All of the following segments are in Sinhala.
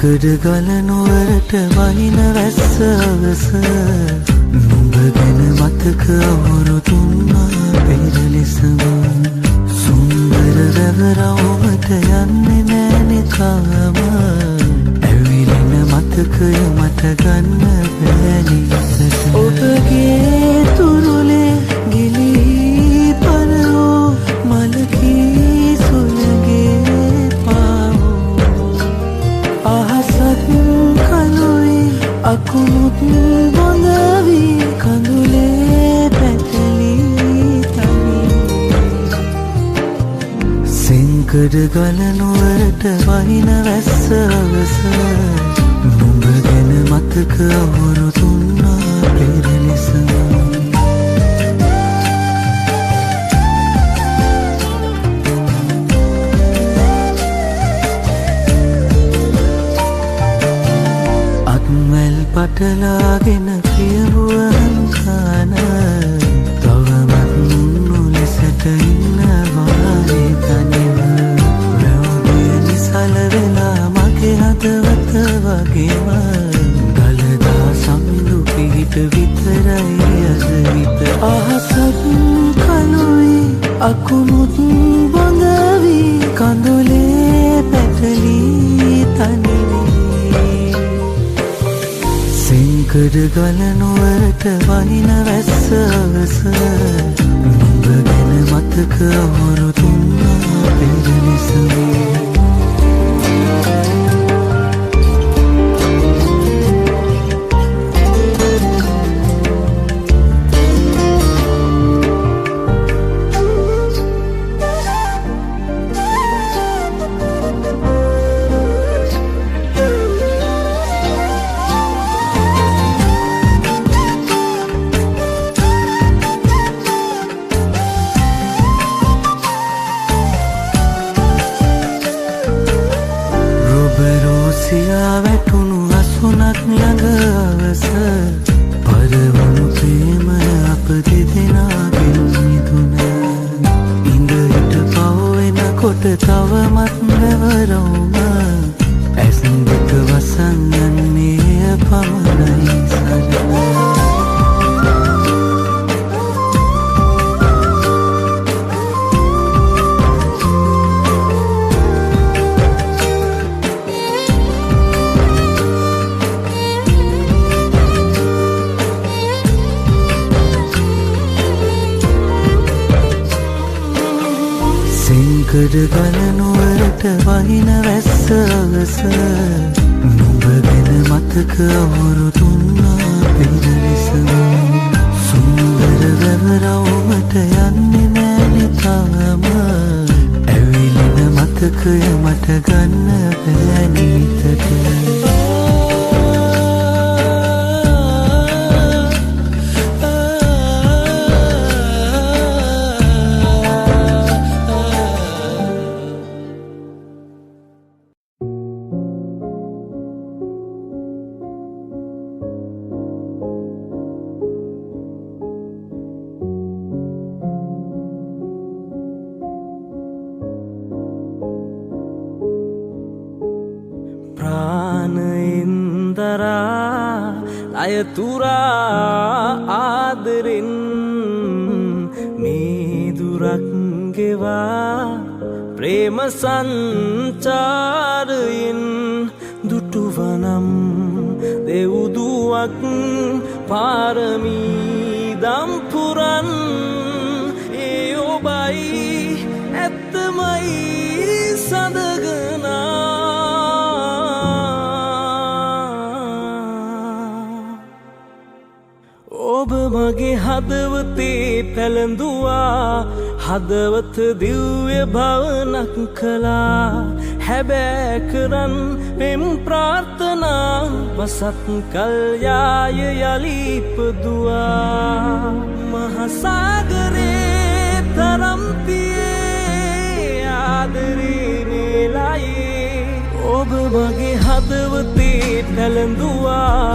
සෙන්කඩ ගලනුවරට වහින වැස්ස අවස නුඹ ගැන මතක අවුරුදුන්නා පෙරලෙසම සුන්දර වැවරවුමට යන්නේ නෑනෙ කාම ඇවිලෙන මතකය මට ගන්න බැනිසට ඔබගේ තුරුලේ ගිලී පරවෝ මලකී සුළගේ පාවෝ අහසත් කළුයි අකුණුත් බොඳවී කඳුලේ පැටලී තනි සෙන්කඩ ගලනුවරට වහින වැස්ස අවස නුඹ ගැන මතක අවුරුදුන්නා පෙරලෙසම පටලාගෙන පියවුවන් කාන තවමත් නුන්නු ලෙසට ඉන්නවානේ තනිව වැව්බිය නිසල වෙලා මගේ හදවත වගේම ගලදා සමිඳු පිහිට විතරයි අද විත අහසත් කළුයි අකුණුත් බොඳවී කඳුලේ පැටලී තනිවේ සෙන්කඩ ගලනුවරට වහින වැස්ස අවස නුඹ ගැන මතක අවුරුදුන්නා පෙරලෙසම වැටුණු අසුනක් ළඟ අවස පරවුණු ප්‍රේමය අප දෙදෙනාගෙන් මිදුන ඉඳ හිට පවවෙනකොට තවමත් නැවරවුම ඇස් දෙක වසන්නන්නේ පමණයි සරණ සෙන්කඩ ගලනුවරට වහින වැස්ස අවස නුඹ ගැන මතක අවුරුදුන්නා පෙරලෙසම සුන්දර වැවරවුමට යන්නේ නෑනෙ තාම ඇවිලෙන මතකය මට ගන්න බැනි විතට අයතුරා ආදරෙන් මේ දුරක් ගෙවා ප්‍රේම සංචාරයෙන් දුටුවනම් දෙව්දුවක් පාරමී දම්පුරන් ඒ ඔබයි ඇත්තමයි සඳගනා ඔබ මගේ හදවතේ පැළඳුවා හදවත දිව්‍ය භවනක් කළා හැබෑ කරන් පෙම් ප්‍රාර්ථනා වසත් කල්යාය යලිපදුවා මහසාගරේ තරම්තියේ ආදරේ නෙලයේ ඔබ මගේ හදවතේ පැළඳුවා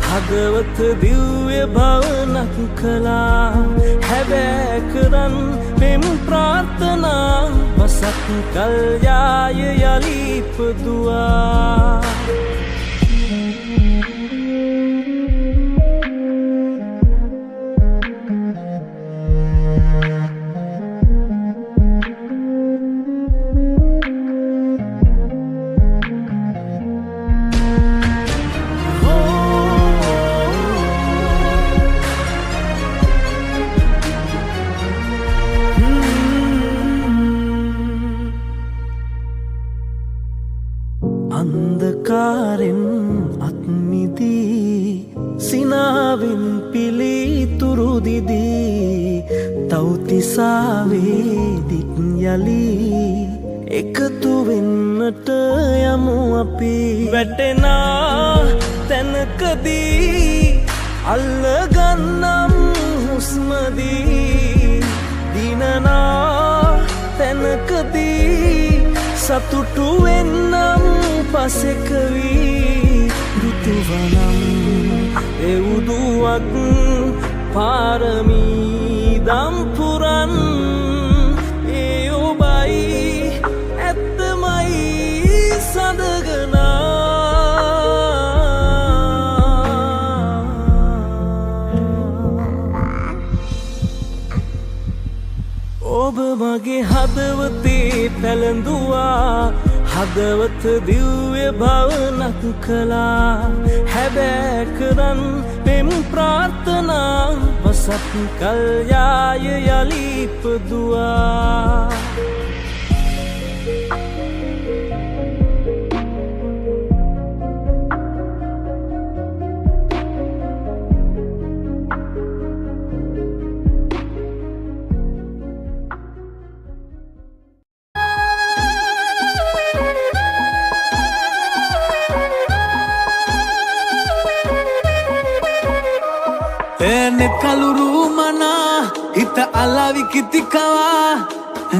හදවත දිව්‍ය භවනක් කළා හැබෑ කරන් පෙම් ප්‍රාර්ථනා වසත් සත්කල්යාය යලිපදුවා අන්ධකාරෙන් අත්මිදී සිනාවෙන් පිළිතුරු දිදී තව්තිසාවේ දික් යලි එකතු වෙන්නට යමු අපි වැටෙනා තැනකදී අල්ලගන්නම් හුස්මදී දිනනා තැනකදී සතුටු වෙන්නම් පසෙකවී දුතුවනම් එවුදුවක් පාරමී දම්පුරන් ඒ ඔබයි ඇත්තමයි සඳගනා ඔබ මගේ හදවතේ පැළඳුවා හදවත දිව්‍ය භවනක් කළා හැබෑ කරන් පෙම් ප්‍රාර්ථනා වසත් කල්යාය යලිපදුවා නෙත් කලුරු මනා හිත අලාවි කිතිකවා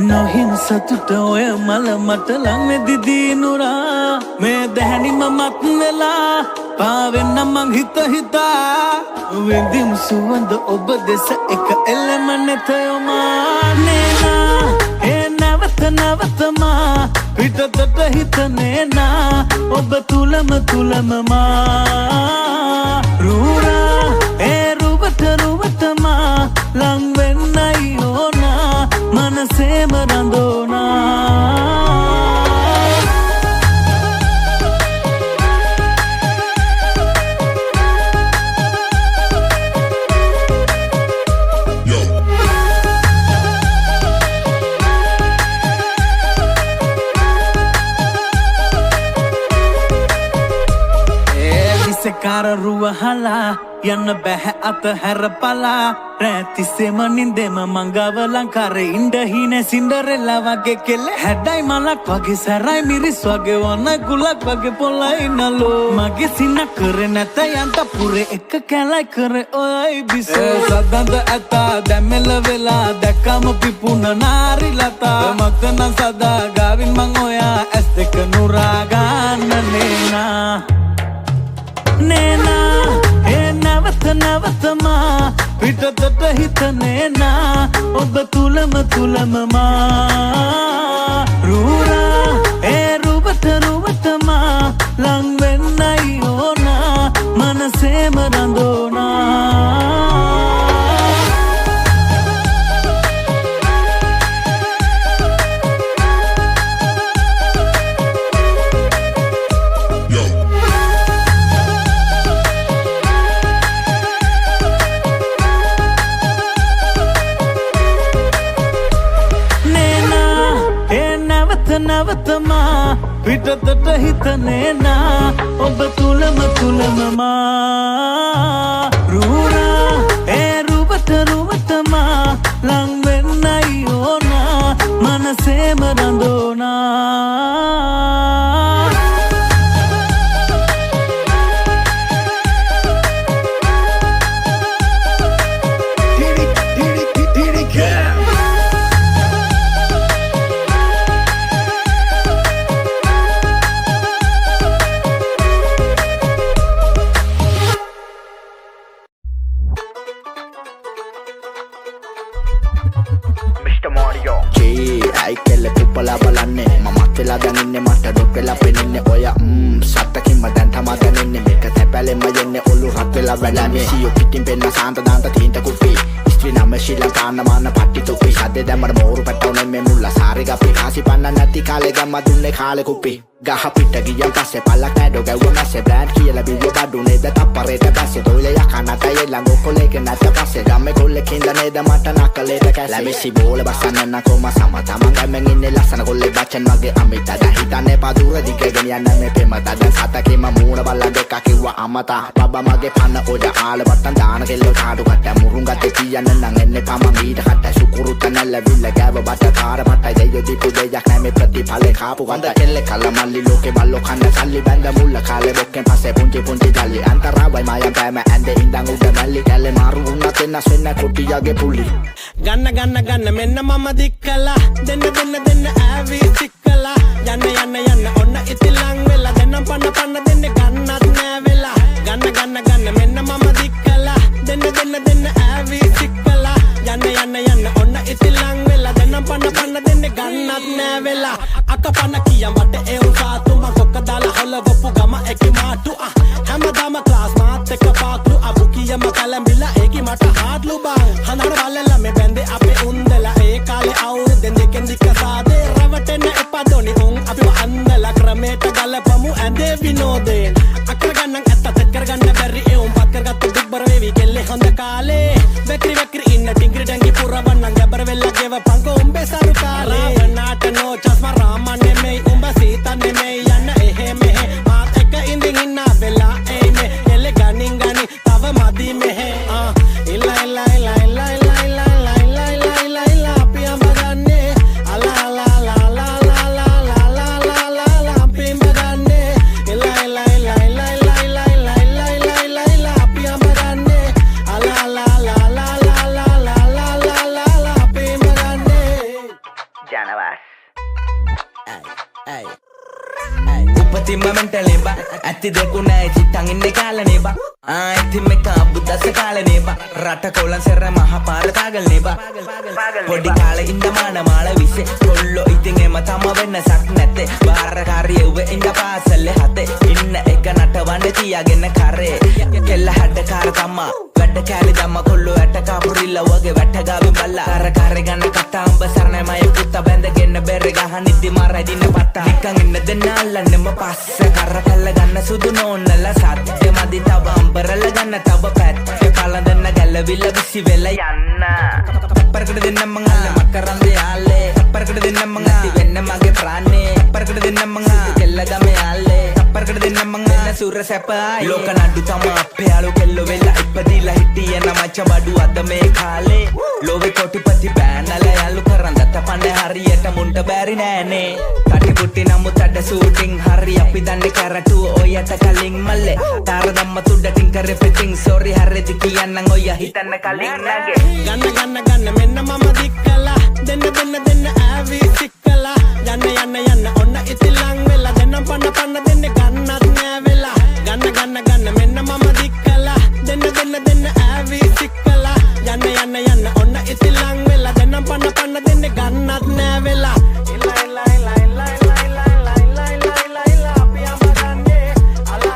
නොහින් සතුට ඔය මල මට ලංවෙදිදී නුරා මේ දැහැනිම මත් වෙලා පාවෙන්න මං හිත හිතා විඳිම් සුවඳ ඔබ දෙස එක එල්ලම නැතයොමා නේනා ඒ නැවත නැවතමා පිටතට හිත නේනා ඔබ තුලම මා රූරා රුවටමා ලංවෙන්නයි ඕනා මනසේම රඳෝනා කාර රුවහලා යන්න බැහැ අත හැරපලා රැතිස්සෙම නින්දෙම මංගව ලංකාරේ ඉන්ඩහින සින්ඩරෙල්ලා වගේ කෙල්ල හැඩයි මලක් වගේ සැරයි මිරිස් වගේ වන්න ගුලක් වගේ පොලයි නලෝ මගේ සින්න කර නැත යන්ත පුරේ එක කැලයි කර ඔයයි බිස සදන්ද ඇතා දැම්මෙල වෙලා දැක්කම පිපුන නාරි ලතා මතන සදා ගාවින් මං ඔයා ඇස් දෙක නුරා ගන්න නේනා නේනා ඒ නැවතමා පිටතට හිත නේනා ඔබ තුලම මා රූරා ඒ රුවටමා ලංවෙන්නයි ඕනා මනසේම රඳෝනා නැවතමා පිටතට හිත නේනා ඔබ තුලම මා රූරා ඒ රුවටමා ලංවෙන්නයි ඕනා මනසේම රඳෝනා Mr. Mario I kelle puppala balanne මමත් වෙලා දැනින්නේ මට ඩොට් වෙලා පෙනින්නේ ඔය සත්තකින්ම දැන් තමා දැනෙන්නේ මේක තැපැලෙම යන්නේ ඔලු රත් වෙලා වැඩන්නේ සියෝ පිටින් පෙන්න සාන්ත දාන්ත තීන්ත කුප්පි ස්ත්‍රී නම ශ්‍රී ලංකාන්න මාන පට්ටි තුප්පි සද්දේ දැම්මර මෝරු පැටවුනේ මේ මුල්ලා සාරි ගප්පි කාසි පන්න නැති කාලේ ගම්ම දුන්නේ කාලේ කුප්පි ගහ පිට ගියන් පස්සේ පල්ලක් නෑඩෝ ගැව්ව මැස්සේ බ්‍රෑන්ඩ් කියලා බියෝ බඩුනේ ද තප්පරේට බැස්සේ තොයිල යකනට යෙල්ලංග කොලේක නැත පස්සේ ගම්මේ කොල්ලකින්ද නේද මට නකලේට කැස්සේ ලැබිසි බෝල බස්සන්න නකොම සම තමන් ගම්මෙන් ඉන්නේ ලස්සන කොල්ලේ බච්චන් වගේ අමිත දැන් හිතන්නේ පදුර දිගගෙන යන්න මේ පෙමත දැන් සතකේම මූණ බල්ලා දෙකක් කිව්වා අමතා බබා මගේ පන්න ඔඩ ආල වට්ටන් දාන කෙල්ලෝ කාඩු කට්ට මුරුන් ගත්තේ තියන්න නම් එන්නේ පමන් ඊට කට්ට සුකුරුත නැල්ලවිල්ල ගෑව බට කාර පට්ටයි දෙයෝ දීපු දෙයක් නැ මේ ප්‍රතිඵලේ කාපු වන්ද කෙල්ලේ කලමල්ලි ලෝකේ බල්ලෝ කන්න සල්ලි බැඳ මුල්ල කාලේ බොක්කෙන් පස්සේ පුංචි පුංචි ජල්ලි අන්තරාවයි මායම් පෑම ඇඳේ ඉඳන් උඩ මැල්ලි කැලේ මාරු වුණත් එන්නස් වෙන්න කුටියගේ පුලි ගන්න මෙන්න මම දික්කලා දෙන්න ඇවි සික්කලා යන්න ඔන්න ඉතිලං වෙලා දෙන්නම් පන්න දෙන්නේ ගන්නත් නෑ වෙලා ගන්න මෙන්න මම දික්කලා දෙන්න ඇවි සික්කලා යන්න ඔන්න ඉතිලං වෙලා දෙන්නම් පන්න දෙන්නේ ගන්නත් නෑ වෙලා අකපන්න කියම් වට ඒ උසාතු මං කොක්ක දාලා හොලවපු ගම එකි මාටු හැමදාම ක්ලාස් මාත් එක්ක පාක්ලු අබු කියම කලඹිලා ඒකි මට හාඩ්ලු බං හනර බලලා මේ බැන්දේ අපේ උන්දලා ඒ කාලේ අවුරුද්දෙන් දෙකෙන් දික්ක සාදේ රවටෙන්න එපා දොනි උන් අපිව අන්දලා ක්‍රමයට ගලපමු ඇඳේ විනෝදයෙන් අකර ගන්නන් ඇත්ත තෙත් කරගන්න බැරි ඒ උන් පත් කරගත්ත දුක්බර වේවි කෙල්ලේ හොඳ කාලේ වැක්‍රි ඉන්න ටිංග්‍රි ඩංගි පුරවන්න ගැබර වෙල්ලා ගෙව පංකෝ උඹේ සරු කාලේ වනාට නෝ චස්මා රාමන්නේ මේ උඹ සීතන්නේ මේ යන්න එහෙ මෙහෙ මාත් එක්ක ඉඳින් ඉන්න වෙලා ඒ මේ කෙල්ලේ ගනින් තව මදි මෙහෙ ඉල්ලා අපි අඹ ගන්නේ අලා අපි අඹ ගන්නේ ඉල්ලා අපි අඹ ගන්නේ අලා අපි අඹ ගන්නේ ජනවාස් උපතින්ම මෙන්ටලේ බා ඇති දෙකුණයි චිත්තන් ඉන්නේ කාලනේ බා ඉතින් මේක බුද්දස කාලනේ බා රට කොලන් සෙර මහ පාර කාගල්නේ බා පොඩි කාලේ ඉඳ මාල විසේ කොල්ලෝ ඉතින් එම තම වෙන්නසක් නැත්තේ බාරකාරිය උව ඉඳ පාසලේ හතේ ඉන්න එක නටවන්න තියාගෙන කරේ කෙල්ල හැඩ කාර තමා වැඩ කැලේ දම්ම කොල්ලෝ ඇට කාපුරිල්ල වගේ වැට ගාවෙන් බල්ලා කරේ ගන්න කතා උඹ සරණයි මය පුත්ත බැඳගෙන බෙරේ ගහන ඉදි මාරයි දින්න පත්තා නිකන් ඉන්න දෙන්න අල්ලන්නෙම පස්ස කරකැල්ල ගන්න සුදු නෝන්නලා සත්‍ය මදි තව අම්බරල ගන්න තව පැත්තේ පලඳන්න ගැලවිල්ල විසි වෙලා යන්න අපරකට දෙන්න මං අල්ල මකරන් දෙයාලේ අපරකට දෙන්න මං ඇති වෙන්න මගේ ප්‍රාණේ අපරකට දෙන්න මං කෙල්ල ගමේ යාලේ අපරකට දෙන්න මං දෙන්න සුර සැපයි ලෝක නඩු තම අපේ යාලෝ කෙල්ලෝ වෙලා ඉපදිලා හිටියන මච බඩු අද මේ කාලේ ලෝවේ කොටිපති බෑනලා යාලු කරන් දත පන්නේ හරියට මුන්ට බැරි නෑනේ කටි පුටි නමුත් අඩ සූටින් හරි අපි දන්නේ කරටුව ඔයට කලින් මල්ලේ තාර දම්ම තුඩටින් කර පිටින් සෝරි හරිද කියන්නම් ඔය හිතන්න කලින් නැගේ ගන්න මෙන්න මම දික්කලා දෙන්න ඇවි සික්කලා යන්න ඔන්න ඉතිලං වෙලා දෙන්නම් පන්න දෙන්නේ ගන්නත් නෑ වෙලා ගන්න මෙන්න මම දික්කලා දෙන්න ඇවි සික්කලා යන්න ඔන්න ඉතිලං වෙලා දෙන්නම් පන්න දෙන්නේ ගන්නත් නෑ වෙලා අපි අඹ ගන්නේ අලා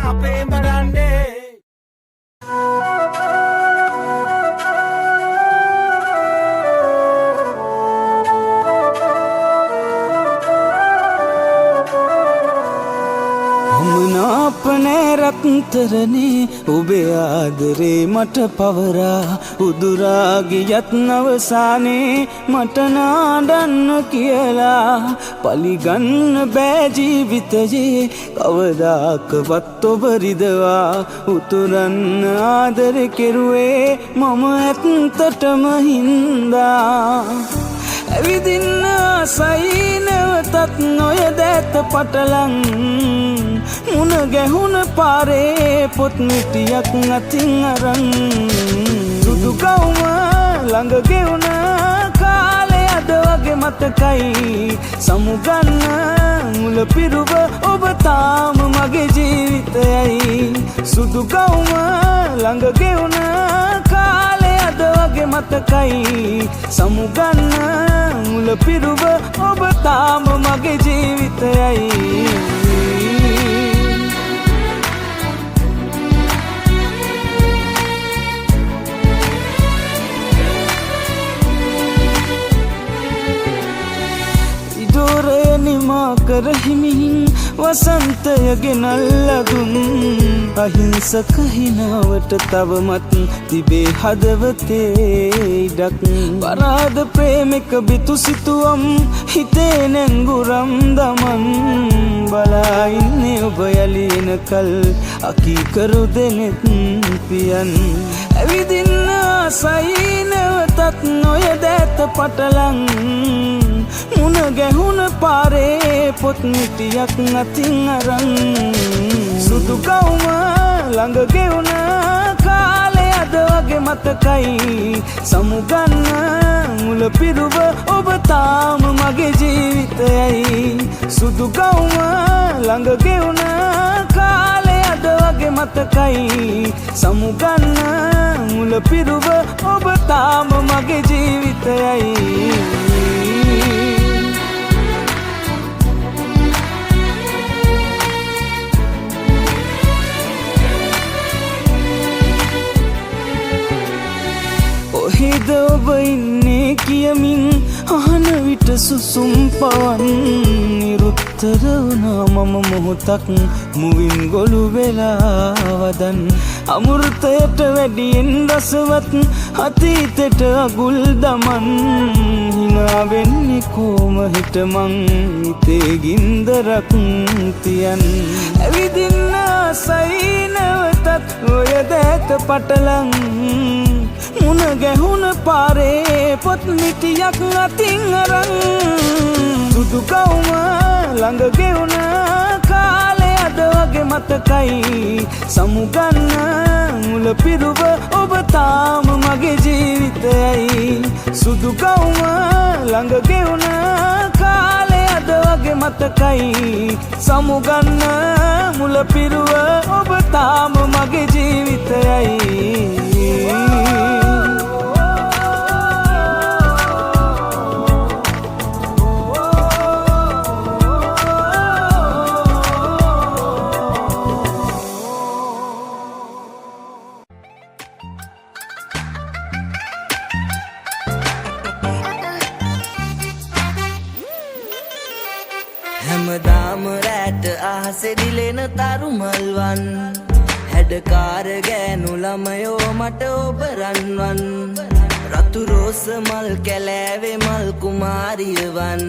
අපි අඹ ගන්නේ अपने रत्नतरने उबे आदरे मट पवरा उदुरागी यत्नवसाने मट नाडन्न कियला पलिगन्न बෑ ජීවිතයේ කවදාකවත් ඔබ රිදවා උතුරන්න ආදර කෙරුවේ මම ඇත්තටම හින්දා ඇවිදින්න ආසයි නැවතත් නොයදැත පටලන් මුණ ගැහුණ පාරේ පොත් මිටියක් අතින් අරන් සුදු කවුම ළඟ ගෙවුණ කාලේ අද වගේ මතකයි සමුගන්න මුල පිරුව ඔබ තාම මගේ ජීවිතයයි සුදු කවුම ළඟ ගෙවුණ කාලේ අද වගේ මතකයි සමුගන්න මුල පිරුව ඔබ තාම මගේ ජීවිතයයි ඉඩෝරය නිමා කරහිමින් වසන්තය ගෙනල්ලදුන් අහිංසක හිනාවට තවමත් තිබේ හදවතේ ඉඩක් පරාද ප්‍රේමික බිතු සිතුවම් හිතේ නැංගුරම් දමන් බලා ඉන්නේ ඔබ යලින කල් අකීකරු දෙනෙත් පියන් ඇවිදින්න ආසයි නැවතත් නොය දැත පටලන් මුණ ගැහුණ පාරේ පොත් මිටියක් අතින් අරන් සුදු ගවුම ළඟ ගෙවුණ කාලේ අද වගේ මතකයි සමුගන්න මුල පිරුව ඔබ තාම මගේ ජීවිතයයි සුදු ගවුම ළඟ ගෙවුණ කාලේ අද වගේ මතකයි සමුගන්න මුල පිරුව ඔබ තාම මගේ ජීවිතයයි කොහෙද ඔබ ඉන්නේ කියමින් අහන විට සුසුම් පවන් නිරුත්තර වුණා මම මොහොතක් මුවින් ගොළු වෙලා වදන් අමෘතයට වැඩියෙන් රසවත් අතීතයට අගුල් දමන් හිනා වෙන්නේ කොම හිට මං හිතේ ගින්දරක් තියන් ඇවිදින්න ආසයි නැවතත් ඔය දැත පටලන් මුණ ගැහුණ පාරේ පොත් මිටියක් අතින් අරන් සුදු ගවුම ළඟ ගෙවුණ කාලේ අද වගේ මතකයි සමුගන්න මුල පිරුව ඔබ තාම මගේ ජීවිතයයි සුදු ගවුම ළඟ ගෙවුණ කාලේ අද වගේ මතකයි සමුගන්න මුල පිරුව ඔබ තාම මගේ ජීවිතයයි හැමදාම රැට අහසේ දිලෙන තරුමල්වන් හැඩකාර ගෑනු ළමයෝ මට ඔබ රන්වන් රතු රෝස මල් කැලෑවේ මල් කුමාරියවන්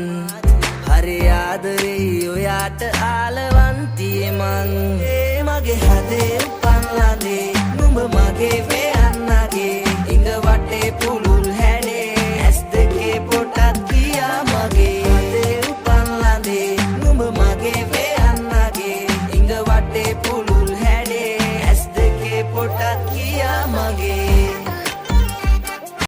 හරි ආදරෙයි ඔයාට ආලවන්තියේ මං ඒ මගේ හදේ උපන් ලදේ නුඹ මගේ